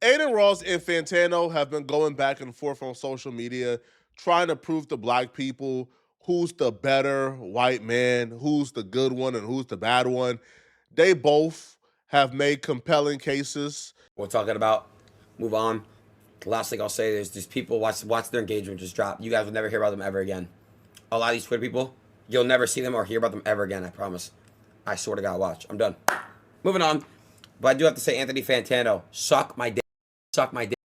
Adin Ross and Fantano have been going back and forth on social media trying to prove to black people who's the better white man, who's the good one, and who's the bad one. They both have made compelling cases. We're talking about, move on. The last thing I'll say is these people, watch their engagement just drop. You guys will never hear about them ever again. A lot of these Twitter people, you'll never see them or hear about them ever again, I promise. I swear to God, watch. I'm done. Moving on. But I do have to say, Anthony Fantano, suck my dick. Suck my dick.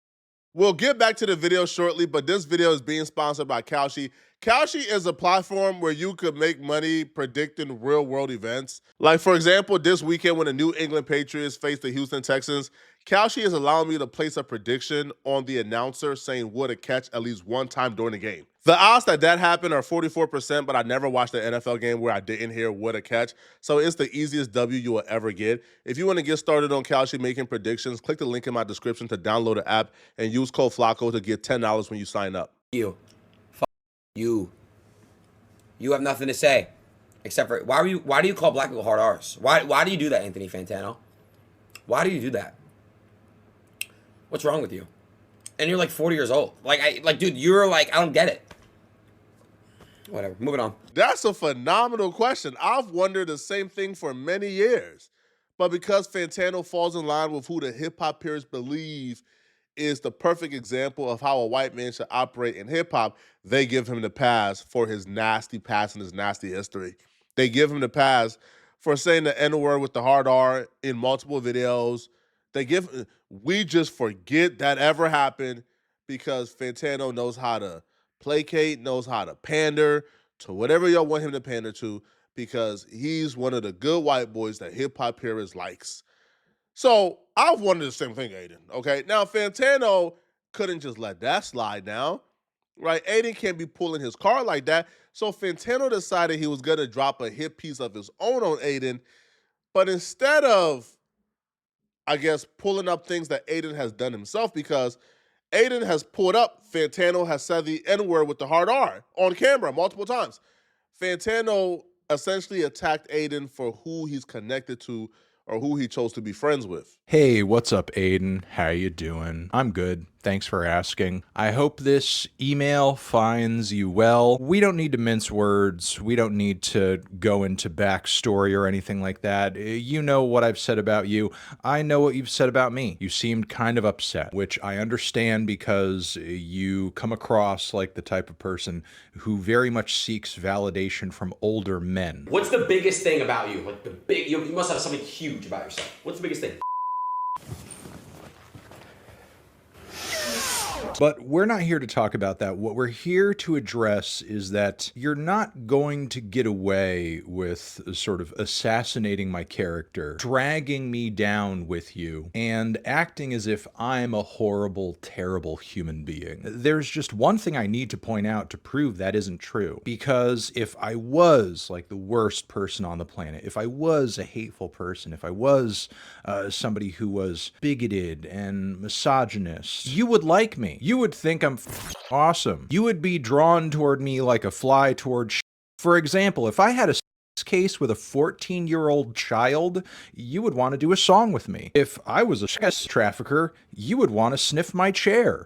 We'll get back to the video shortly, but this video is being sponsored by Kalshi. Kalshi is a platform where you could make money predicting real-world events. Like, for example, this weekend when the New England Patriots face the Houston Texans, Kalshi is allowing me to place a prediction on the announcer saying would a catch at least one time during the game. The odds that happened are 44%, but I never watched an NFL game where I didn't hear what a catch. So it's the easiest W you will ever get. If you want to get started on Kalshi making predictions, click the link in my description to download the app and use code FLACO to get $10 when you sign up. You. You. You have nothing to say. Except for, why do you call black people hard R's? Why do you do that, Anthony Fantano? Why do you do that? What's wrong with you? And you're like 40 years old. Like, dude, you're like, I don't get it. Whatever. Moving on. That's a phenomenal question. I've wondered the same thing for many years. But because Fantano falls in line with who the hip-hop peers believe is the perfect example of how a white man should operate in hip-hop, they give him the pass for his nasty past and his nasty history. They give him the pass for saying the N-word with the hard R in multiple videos. We just forget that ever happened because Fantano knows how to placate, knows how to pander to whatever y'all want him to pander to, because he's one of the good white boys that hip-hop purists likes. So I've wondered the same thing, Adin, okay? Now, Fantano couldn't just let that slide now, right? Adin can't be pulling his card like that. So Fantano decided he was going to drop a hit piece of his own on Adin, but instead of, I guess, pulling up things that Adin has done himself, because Adin has pulled up, Fantano has said the N-word with the hard R on camera multiple times. Fantano essentially attacked Adin for who he's connected to or who he chose to be friends with. Hey, what's up, Adin? How you doing? I'm good. Thanks for asking. I hope this email finds you well. We don't need to mince words. We don't need to go into backstory or anything like that. You know what I've said about you. I know what you've said about me. You seemed kind of upset, which I understand because you come across like the type of person who very much seeks validation from older men. What's the biggest thing about you? Like you must have something huge about yourself. What's the biggest thing? But we're not here to talk about that. What we're here to address is that you're not going to get away with sort of assassinating my character, dragging me down with you, and acting as if I'm a horrible, terrible human being. There's just one thing I need to point out to prove that isn't true. Because if I was like the worst person on the planet, if I was a hateful person, if I was somebody who was bigoted and misogynist, you would like me. You would think I'm awesome. You would be drawn toward me like a fly toward For example, if I had a case with a 14-year-old child, you would want to do a song with me. If I was a sex trafficker, you would want to sniff my chair.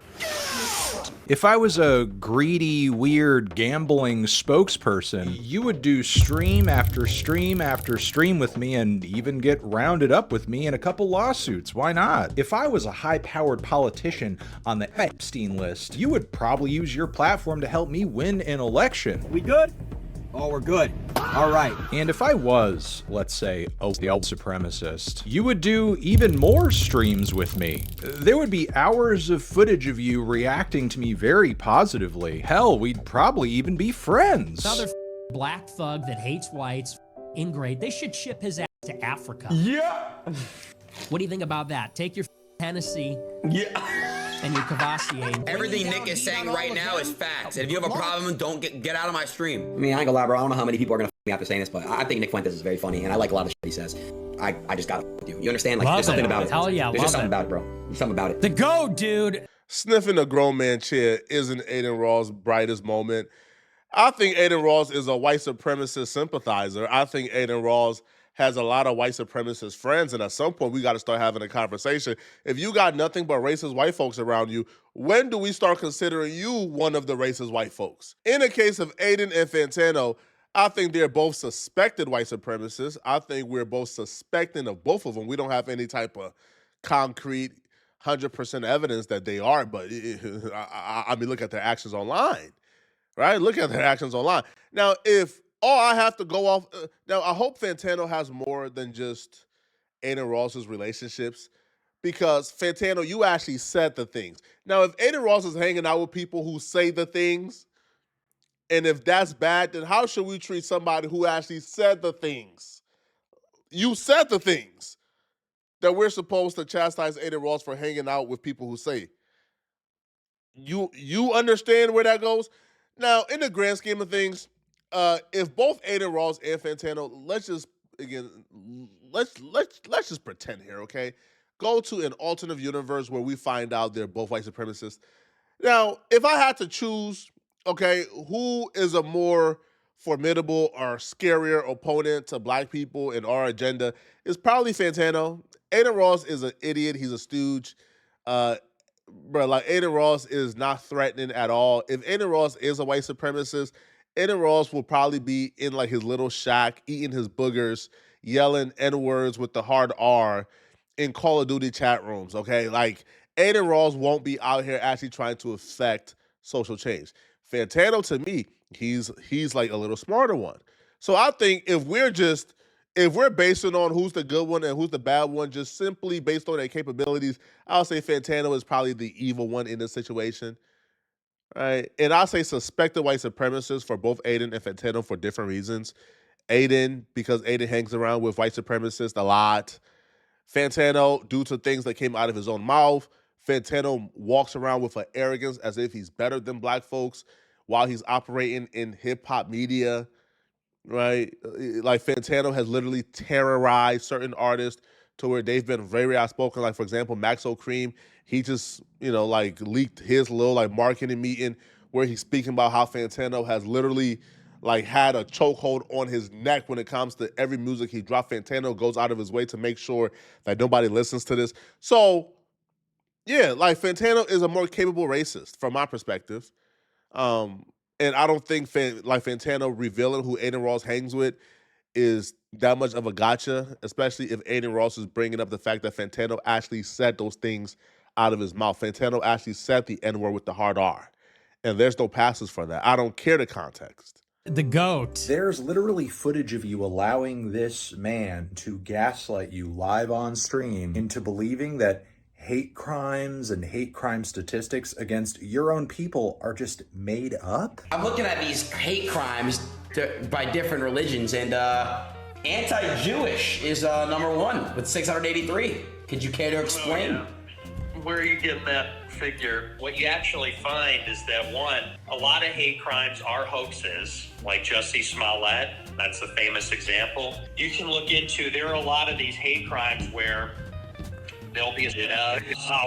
If I was a greedy, weird, gambling spokesperson, you would do stream after stream after stream with me and even get rounded up with me in a couple lawsuits. Why not? If I was a high-powered politician on the Epstein list, you would probably use your platform to help me win an election. We good? Oh, we're good. All right. And if I was, let's say, a white supremacist, you would do even more streams with me. There would be hours of footage of you reacting to me very positively. Hell, we'd probably even be friends. Another black thug that hates whites, ingrate. They should ship his ass to Africa. Yeah. What do you think about that? Take your Hennessy. Yeah. And your Cavassier. Everything Nick is saying right now is facts. And if you have a problem, don't get out of my stream. I mean, I ain't gonna lie, bro. I don't know how many people are gonna me after saying this, but I think Nick Fuentes is very funny, and I like a lot of the shit he says. I just gotta with you. You understand? Like, Love there's something it. about it. Hell yeah, There's just love something it. about it, bro. There's something about it. The GOAT, dude. Sniffing a grown man chair isn't Adin Ross' brightest moment. I think Adin Ross is a white supremacist sympathizer. I think Adin Ross has a lot of white supremacist friends, and at some point we got to start having a conversation. If you got nothing but racist white folks around you, when do we start considering you one of the racist white folks? In the case of Adin and Fantano, I think they're both suspected white supremacists. I think we're both suspecting of both of them. We don't have any type of concrete 100% evidence that they are, but I mean, look at their actions online, right? Look at their actions online. Now, if all I have to go off, now I hope Fantano has more than just Adin Ross's relationships, because Fantano, you actually said the things. Now, if Adin Ross is hanging out with people who say the things, and if that's bad, then how should we treat somebody who actually said the things? You said the things that we're supposed to chastise Adin Ross for hanging out with people who say. You understand where that goes? Now, in the grand scheme of things, if both Adin Ross and Fantano, let's just just pretend here, okay? Go to an alternate universe where we find out they're both white supremacists. Now, if I had to choose, okay, who is a more formidable or scarier opponent to black people in our agenda, it's probably Fantano. Adin Ross is an idiot. He's a stooge. Uh, bro, like Adin Ross is not threatening at all. If Adin Ross is a white supremacist, Adin Ross will probably be in like his little shack, eating his boogers, yelling N-words with the hard R in Call of Duty chat rooms, okay? Like, Adin Ross won't be out here actually trying to affect social change. Fantano, to me, he's like a little smarter one. So I think if we're basing on who's the good one and who's the bad one, just simply based on their capabilities, I'll say Fantano is probably the evil one in this situation. Right? And I'll say suspected white supremacists for both Adin and Fantano for different reasons. Adin, because Adin hangs around with white supremacists a lot. Fantano, due to things that came out of his own mouth. Fantano walks around with an arrogance as if he's better than black folks while he's operating in hip hop media, right? Like Fantano has literally terrorized certain artists to where they've been very outspoken. Like, for example, Maxo Cream, he just, like leaked his little like marketing meeting where he's speaking about how Fantano has literally like had a chokehold on his neck when it comes to every music he dropped. Fantano goes out of his way to make sure that nobody listens to this. So, yeah, like Fantano is a more capable racist from my perspective. And I don't think Fantano revealing who Adin Ross hangs with is that much of a gotcha, especially if Adin Ross is bringing up the fact that Fantano actually said those things out of his mouth. Fantano actually said the N-word with the hard R. And there's no passes for that. I don't care the context. The GOAT. There's literally footage of you allowing this man to gaslight you live on stream into believing that hate crimes and hate crime statistics against your own people are just made up? I'm looking at these hate crimes by different religions, and anti-Jewish is number one with 683. Could you care to explain? Oh, yeah. Where are you getting that figure? What you actually find is that, one, a lot of hate crimes are hoaxes, like Jussie Smollett. That's the famous example. You can look into, there are a lot of these hate crimes where there'll be a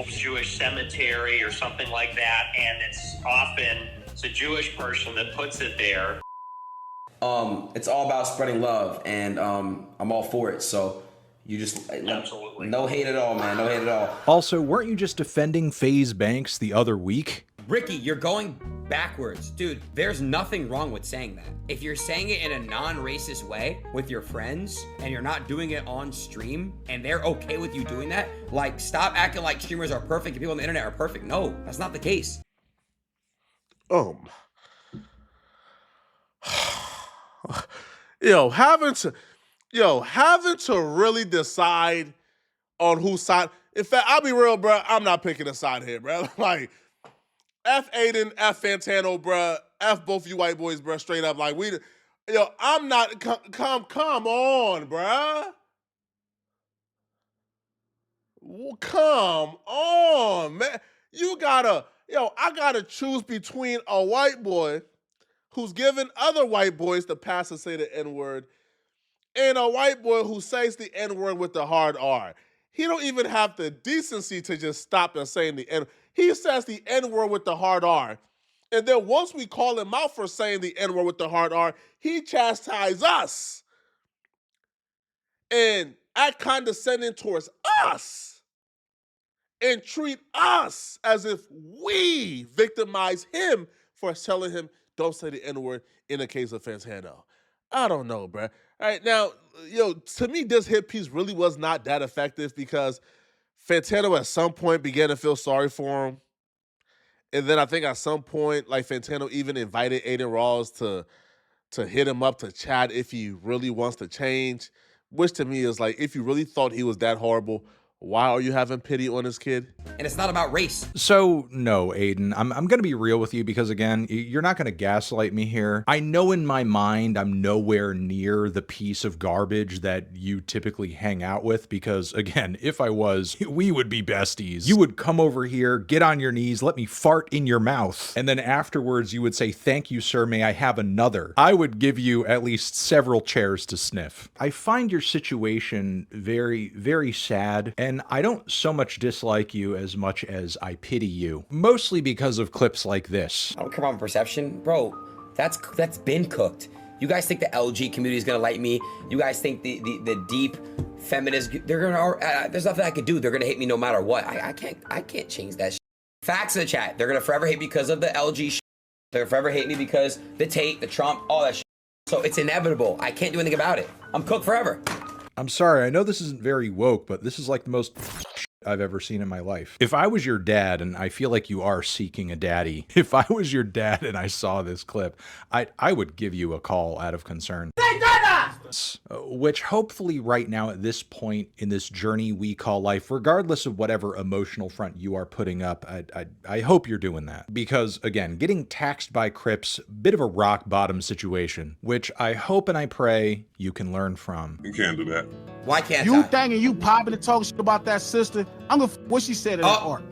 Jewish cemetery or something like that, and it's a Jewish person that puts it there. It's all about spreading love, and I'm all for it. So you just Absolutely. No hate at all, man. No hate at all. Also, weren't you just defending FaZe Banks the other week? Ricky, you're going backwards. Dude, there's nothing wrong with saying that. If you're saying it in a non-racist way with your friends and you're not doing it on stream and they're okay with you doing that, like, stop acting like streamers are perfect and people on the internet are perfect. No, that's not the case. Having to really decide on whose side. In fact, I'll be real, bro. I'm not picking a side here, bro. Like, F Adin, F Fantano, bro. F both you white boys, bro. Straight up, like I'm not. Come on, bro. Come on, man. I gotta choose between a white boy who's giving other white boys the pass to say the N-word and a white boy who says the N-word with the hard R. He don't even have the decency to just stop and saying the N. He says the N-word with the hard R. And then once we call him out for saying the N-word with the hard R, he chastises us. and act condescending towards us and treat us as if we victimize him for telling him don't say the N-word in the case of Fantano. I don't know, bro. All right, now, to me, this hit piece really was not that effective because Fantano at some point began to feel sorry for him. And then I think at some point, like Fantano even invited Adin Ross to hit him up to chat if he really wants to change, which to me is like, if you really thought he was that horrible, why are you having pity on this kid? And it's not about race. So, no, Adin, I'm going to be real with you because, again, you're not going to gaslight me here. I know in my mind I'm nowhere near the piece of garbage that you typically hang out with because, again, if I was, we would be besties. You would come over here, get on your knees, let me fart in your mouth, and then afterwards you would say, "Thank you, sir, may I have another?" I would give you at least several chairs to sniff. I find your situation very, very sad, and I don't so much dislike you as much as I pity you, mostly because of clips like this. I don't care about my perception. Bro, that's been cooked. You guys think the LG community is gonna like me? You guys think the deep feminists, there's nothing I could do. They're gonna hate me no matter what. I can't change that shit. Facts in the chat. They're gonna forever hate me because of the LG shit. They're gonna forever hate me because the Tate, the Trump, all that shit. So it's inevitable. I can't do anything about it. I'm cooked forever. I'm sorry, I know this isn't very woke, but this is like the most I've ever seen in my life. If I was your dad, and I feel like you are seeking a daddy, if I was your dad and I saw this clip, I would give you a call out of concern. Which hopefully right now at this point in this journey we call life, regardless of whatever emotional front you are putting up, I hope you're doing that. Because again, getting taxed by Crips, bit of a rock bottom situation, which I hope and I pray you can learn from. You can't do that. Why can't You I? thinking you popping and talking shit about that sister? I'm gonna what she said in that Oh. art.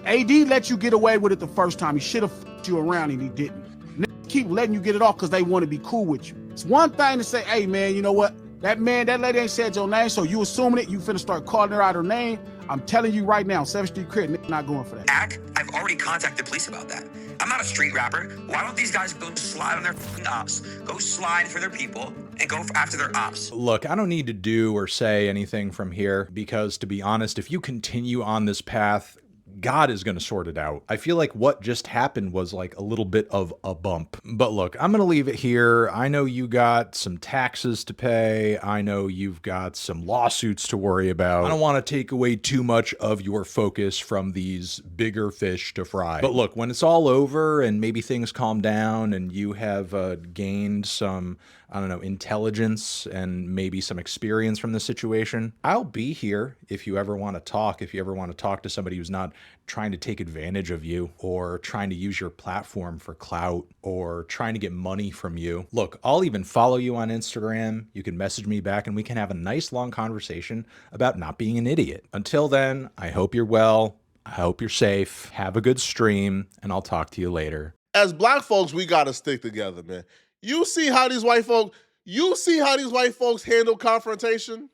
AD let you get away with it the first time. He should have you around and he didn't. Niggas keep letting you get it off because they want to be cool with you. It's one thing to say, hey man, you know what? That lady ain't said your name, so you assuming it, you finna start calling her out her name. I'm telling you right now, 7th Street Crit, nigga not going for that. I've already contacted police about that. I'm not a street rapper. Why don't these guys go slide on their ops, go slide for their people, and go after their ops? Look, I don't need to do or say anything from here because, to be honest, if you continue on this path, God is going to sort it out. I feel like what just happened was like a little bit of a bump. But look, I'm going to leave it here. I know you got some taxes to pay. I know you've got some lawsuits to worry about. I don't want to take away too much of your focus from these bigger fish to fry. But look, when it's all over and maybe things calm down and you have gained some, I don't know, intelligence and maybe some experience from the situation, I'll be here if you ever want to talk, if you ever want to talk to somebody who's not trying to take advantage of you or trying to use your platform for clout or trying to get money from you. Look, I'll even follow you on Instagram. You can message me back and we can have a nice long conversation about not being an idiot. Until then, I hope you're well. I hope you're safe. Have a good stream and I'll talk to you later. As black folks, we got to stick together, man. You see how these white folks handle confrontation?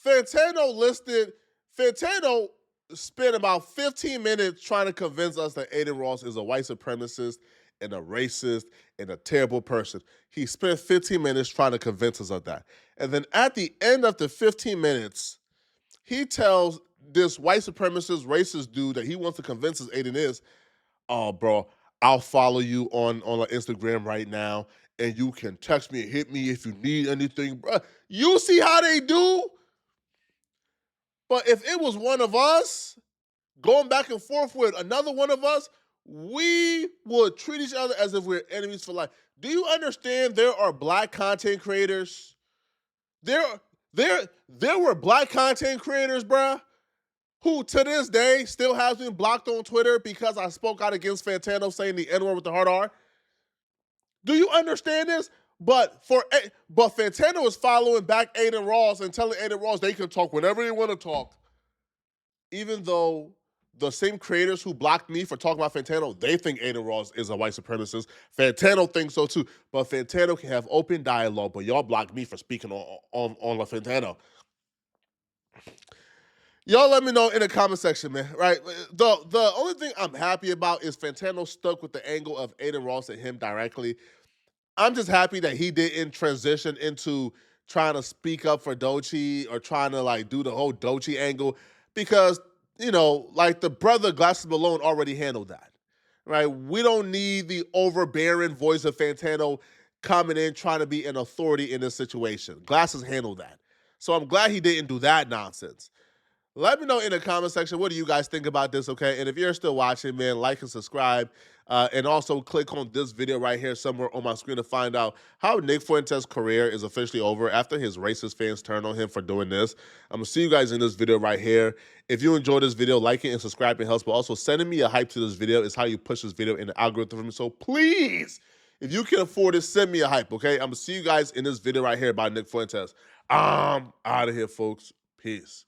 Fantano spent about 15 minutes trying to convince us that Adin Ross is a white supremacist and a racist and a terrible person. He spent 15 minutes trying to convince us of that. And then at the end of the 15 minutes, he tells this white supremacist, racist dude that he wants to convince us Adin is, oh, bro, I'll follow you on Instagram right now, and you can text me and hit me if you need anything, bro. You see how they do? But if it was one of us going back and forth with another one of us, we would treat each other as if we're enemies for life. Do you understand there are black content creators? There were black content creators, bruh, who to this day still has been blocked on Twitter because I spoke out against Fantano saying the N-word with the hard R. Do you understand this? But Fantano is following back Adin Ross and telling Adin Ross they can talk whenever they want to talk. Even though the same creators who blocked me for talking about Fantano, they think Adin Ross is a white supremacist. Fantano thinks so too. But Fantano can have open dialogue, but y'all blocked me for speaking on Fantano. Y'all let me know in the comment section, man, right? The only thing I'm happy about is Fantano stuck with the angle of Adin Ross and him directly. I'm just happy that he didn't transition into trying to speak up for Doechii or trying to like do the whole Doechii angle because, you know, like the brother Glasses Malone already handled that, right? We don't need the overbearing voice of Fantano coming in trying to be an authority in this situation. Glasses handled that. So I'm glad he didn't do that nonsense. Let me know in the comment section, what do you guys think about this, okay? And if you're still watching, man, like and subscribe. And also click on this video right here somewhere on my screen to find out how Nick Fuentes' career is officially over after his racist fans turned on him for doing this. I'm going to see you guys in this video right here. If you enjoyed this video, liking and subscribing helps, but also sending me a hype to this video is how you push this video in the algorithm for me. So please, if you can afford it, send me a hype, okay? I'm going to see you guys in this video right here about Nick Fuentes. I'm out of here, folks. Peace.